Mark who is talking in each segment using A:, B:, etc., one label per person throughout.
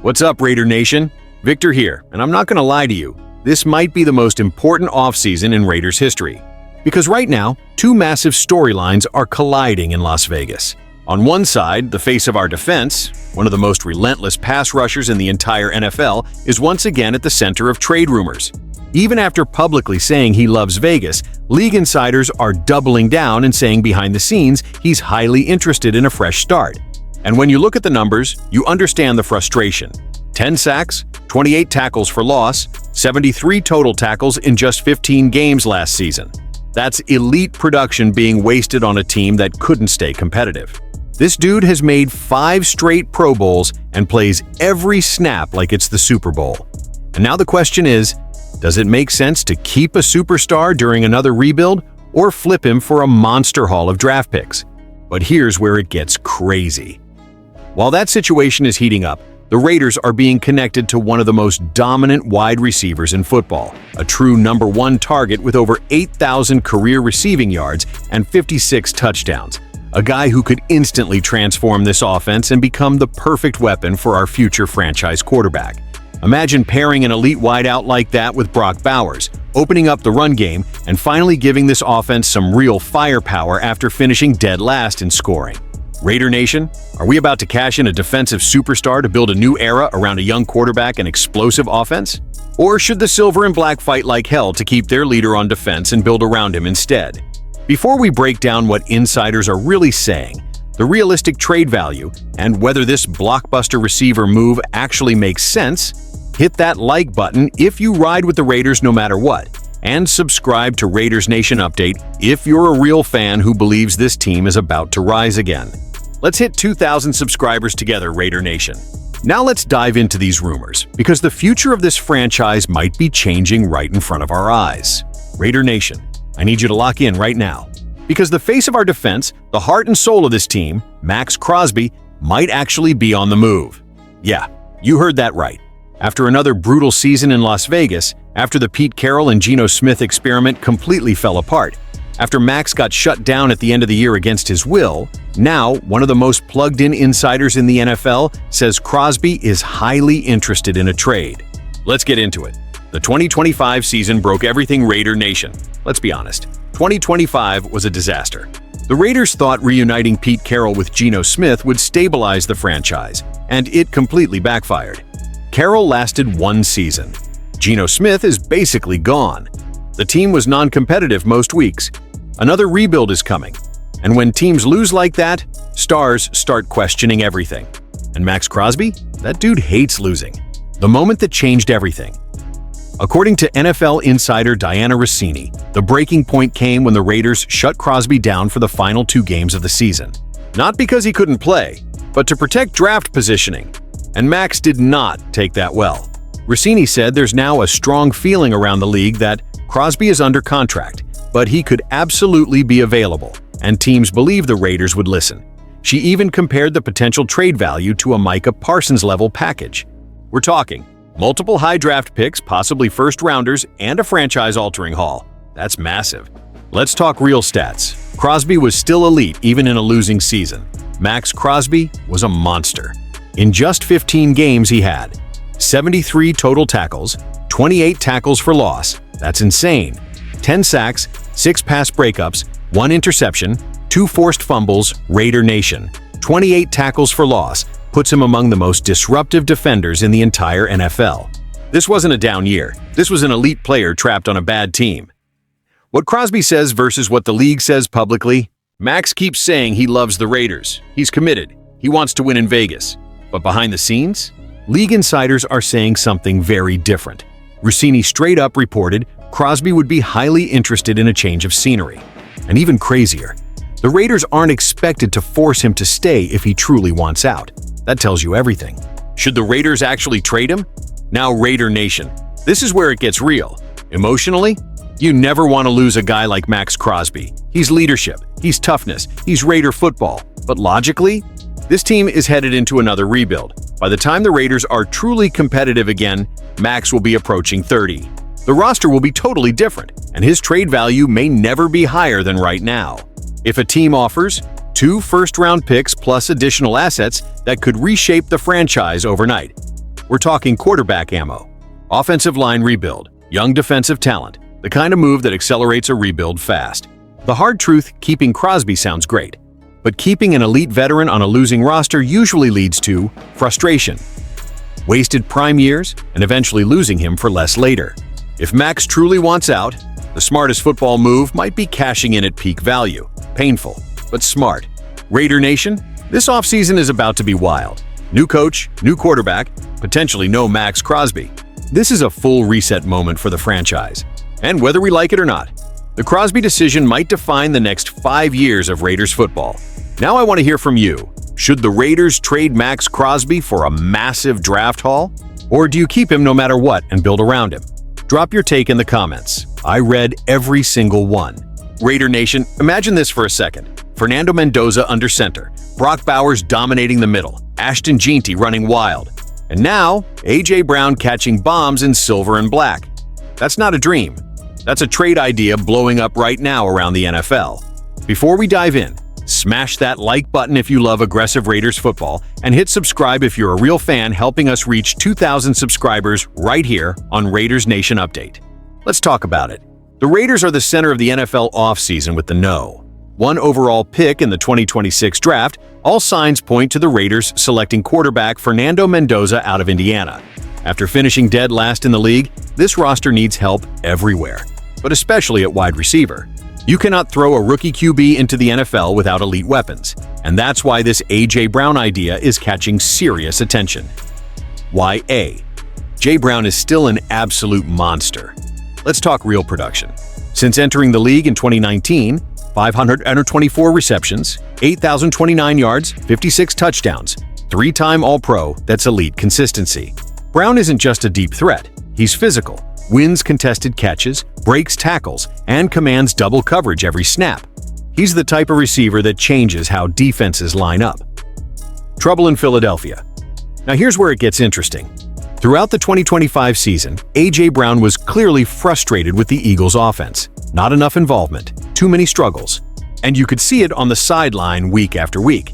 A: What's up, Raider Nation? Victor here, and I'm not going to lie to you. This might be the most important offseason in Raiders history. Because right now, two massive storylines are colliding in Las Vegas. On one side, the face of our defense, one of the most relentless pass rushers in the entire NFL, is once again at the center of trade rumors. Even after publicly saying he loves Vegas, league insiders are doubling down and saying behind the scenes he's highly interested in a fresh start. And when you look at the numbers, you understand the frustration. 10 sacks, 28 tackles for loss, 73 total tackles in just 15 games last season. That's elite production being wasted on a team that couldn't stay competitive. This dude has made 5 straight Pro Bowls and plays every snap like it's the Super Bowl. And now the question is, does it make sense to keep a superstar during another rebuild or flip him for a monster haul of draft picks? But here's where it gets crazy. While that situation is heating up, the Raiders are being connected to one of the most dominant wide receivers in football, a true number one target with over 8,000 career receiving yards and 56 touchdowns. A guy who could instantly transform this offense and become the perfect weapon for our future franchise quarterback. Imagine pairing an elite wideout like that with Brock Bowers, opening up the run game and finally giving this offense some real firepower after finishing dead last in scoring. Raider Nation, are we about to cash in a defensive superstar to build a new era around a young quarterback and explosive offense? Or should the silver and black fight like hell to keep their leader on defense and build around him instead? Before we break down what insiders are really saying, the realistic trade value, and whether this blockbuster receiver move actually makes sense, hit that like button if you ride with the Raiders no matter what, and subscribe to Raiders Nation Update if you're a real fan who believes this team is about to rise again. Let's hit 2,000 subscribers together, Raider Nation. Now let's dive into these rumors, because the future of this franchise might be changing right in front of our eyes. Raider Nation, I need you to lock in right now, because the face of our defense, the heart and soul of this team, Maxx Crosby, might actually be on the move. Yeah, you heard that right. After another brutal season in Las Vegas, after the Pete Carroll and Geno Smith experiment completely fell apart, after Max got shut down at the end of the year against his will, now one of the most plugged-in insiders in the NFL says Crosby is highly interested in a trade. Let's get into it. The 2025 season broke everything, Raider Nation. Let's be honest, 2025 was a disaster. The Raiders thought reuniting Pete Carroll with Geno Smith would stabilize the franchise, and it completely backfired. Carroll lasted 1 season. Geno Smith is basically gone. The team was non-competitive most weeks. Another rebuild is coming. And when teams lose like that, stars start questioning everything. And Maxx Crosby? That dude hates losing. The moment that changed everything. According to NFL insider Diana Rossini, the breaking point came when the Raiders shut Crosby down for the final 2 games of the season. Not because he couldn't play, but to protect draft positioning. And Max did not take that well. Rossini said there's now a strong feeling around the league that Crosby is under contract, but he could absolutely be available, and teams believe the Raiders would listen. She even compared the potential trade value to a Micah Parsons-level package. We're talking multiple high draft picks, possibly first-rounders, and a franchise-altering haul. That's massive. Let's talk real stats. Crosby was still elite even in a losing season. Maxx Crosby was a monster. In just 15 games he had 73 total tackles, 28 tackles for loss. That's insane. 10 sacks, 6 pass breakups, 1 interception, 2 forced fumbles. Raider Nation. 28 tackles for loss puts him among the most disruptive defenders in the entire NFL. This wasn't a down year. This was an elite player trapped on a bad team. What Crosby says versus what the league says publicly, Max keeps saying he loves the Raiders. He's committed. He wants to win in Vegas. But behind the scenes, league insiders are saying something very different. Rossini straight up reported Crosby would be highly interested in a change of scenery. And even crazier, the Raiders aren't expected to force him to stay if he truly wants out. That tells you everything. Should the Raiders actually trade him? Now, Raider Nation, this is where it gets real. Emotionally, you never want to lose a guy like Maxx Crosby. He's leadership, he's toughness, he's Raider football. But logically, this team is headed into another rebuild. By the time the Raiders are truly competitive again, Max will be approaching 30. The roster will be totally different, and his trade value may never be higher than right now. If a team offers 2 first-round picks plus additional assets that could reshape the franchise overnight, We're talking quarterback ammo, offensive line rebuild, young defensive talent, the kind of move that accelerates a rebuild fast. The hard truth, keeping Crosby sounds great, but keeping an elite veteran on a losing roster usually leads to frustration, wasted prime years, and eventually losing him for less later. If Maxx truly wants out, the smartest football move might be cashing in at peak value. Painful, but smart. Raider Nation, this offseason is about to be wild. New coach, new quarterback, potentially no Maxx Crosby. This is a full reset moment for the franchise. And whether we like it or not, the Crosby decision might define the next 5 years of Raiders football. Now I want to hear from you. Should the Raiders trade Maxx Crosby for a massive draft haul? Or do you keep him no matter what and build around him? Drop your take in the comments. I read every single one. Raider Nation, imagine this for a second. Fernando Mendoza under center, Brock Bowers dominating the middle, Ashton Jeanty running wild, and now A.J. Brown catching bombs in silver and black. That's not a dream. That's a trade idea blowing up right now around the NFL. Before we dive in, smash that like button if you love aggressive Raiders football, and hit subscribe if you're a real fan, helping us reach 2,000 subscribers right here on Raiders Nation Update. Let's talk about it. The Raiders are the center of the NFL offseason with the #1 overall pick in the 2026 draft. All signs point to the Raiders selecting quarterback Fernando Mendoza out of Indiana. After finishing dead last in the league, this roster needs help everywhere, but especially at wide receiver. You cannot throw a rookie QB into the NFL without elite weapons, and that's why this A.J. Brown idea is catching serious attention. Why A? J. Brown is still an absolute monster. Let's talk real production. Since entering the league in 2019, 524 receptions, 8,029 yards, 56 touchdowns, 3-time All-Pro, that's elite consistency. Brown isn't just a deep threat, he's physical, wins contested catches, breaks tackles, and commands double coverage every snap. He's the type of receiver that changes how defenses line up. Trouble in Philadelphia. Now here's where it gets interesting. Throughout the 2025 season, A.J. Brown was clearly frustrated with the Eagles' offense. Not enough involvement, too many struggles, and you could see it on the sideline week after week.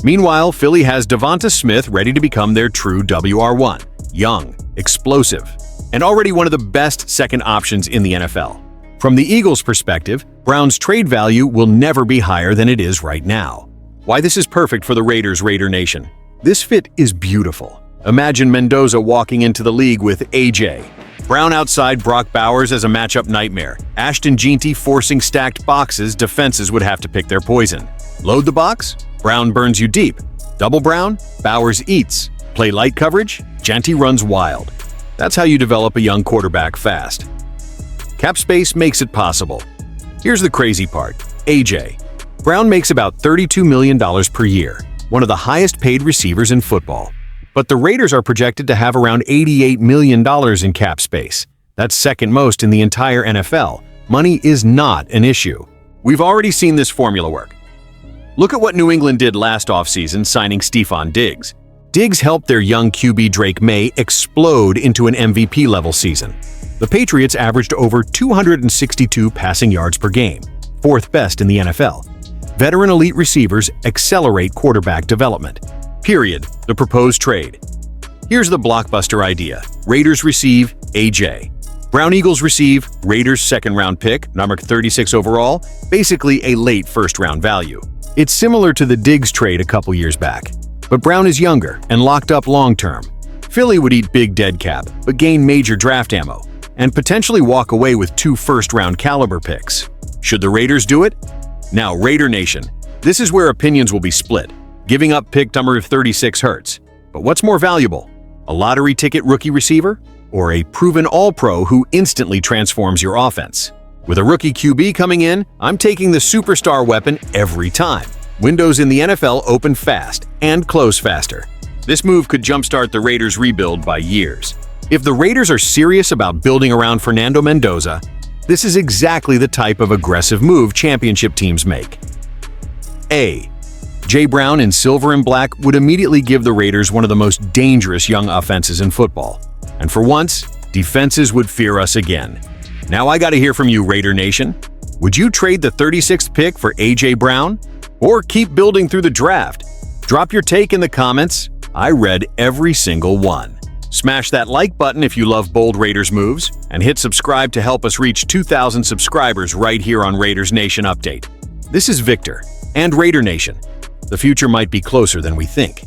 A: Meanwhile, Philly has Devonta Smith ready to become their true WR1. Young, explosive, and already one of the best second options in the NFL. From the Eagles' perspective, Brown's trade value will never be higher than it is right now. Why this is perfect for the Raiders, Raider Nation. This fit is beautiful. Imagine Mendoza walking into the league with A.J. Brown outside Brock Bowers as a matchup nightmare. Ashton Jeanty forcing stacked boxes, defenses would have to pick their poison. Load the box? Brown burns you deep. Double Brown? Bowers eats. Play light coverage? Jeanty runs wild. That's how you develop a young quarterback fast. Cap space makes it possible. Here's the crazy part. A.J. Brown makes about $32 million per year, one of the highest paid receivers in football. But the Raiders are projected to have around $88 million in cap space. That's second most in the entire NFL. Money is not an issue. We've already seen this formula work. Look at what New England did last offseason, signing Stephon Diggs. Diggs helped their young QB Drake May explode into an MVP-level season. The Patriots averaged over 262 passing yards per game, fourth best in the NFL. Veteran elite receivers accelerate quarterback development. Period. The proposed trade. Here's the blockbuster idea. Raiders receive A.J. Brown Eagles receive Raiders' second-round pick, number 36 overall, basically a late first-round value. It's similar to the Diggs trade a couple years back, but Brown is younger and locked up long-term. Philly would eat big dead cap, but gain major draft ammo, and potentially walk away with 2 first-round caliber picks. Should the Raiders do it? Now, Raider Nation, this is where opinions will be split. Giving up pick number 36 hurts. But what's more valuable? A lottery ticket rookie receiver? Or a proven all-pro who instantly transforms your offense? With a rookie QB coming in, I'm taking the superstar weapon every time. Windows in the NFL open fast and close faster. This move could jumpstart the Raiders' rebuild by years. If the Raiders are serious about building around Fernando Mendoza, this is exactly the type of aggressive move championship teams make. A. J. Brown in silver and black would immediately give the Raiders one of the most dangerous young offenses in football. And for once, defenses would fear us again. Now I gotta hear from you, Raider Nation. Would you trade the 36th pick for A.J. Brown? Or keep building through the draft? Drop your take in the comments. I read every single one. Smash that like button if you love bold Raiders moves, and hit subscribe to help us reach 2,000 subscribers right here on Raiders Nation Update. This is Victor, and Raider Nation. The future might be closer than we think.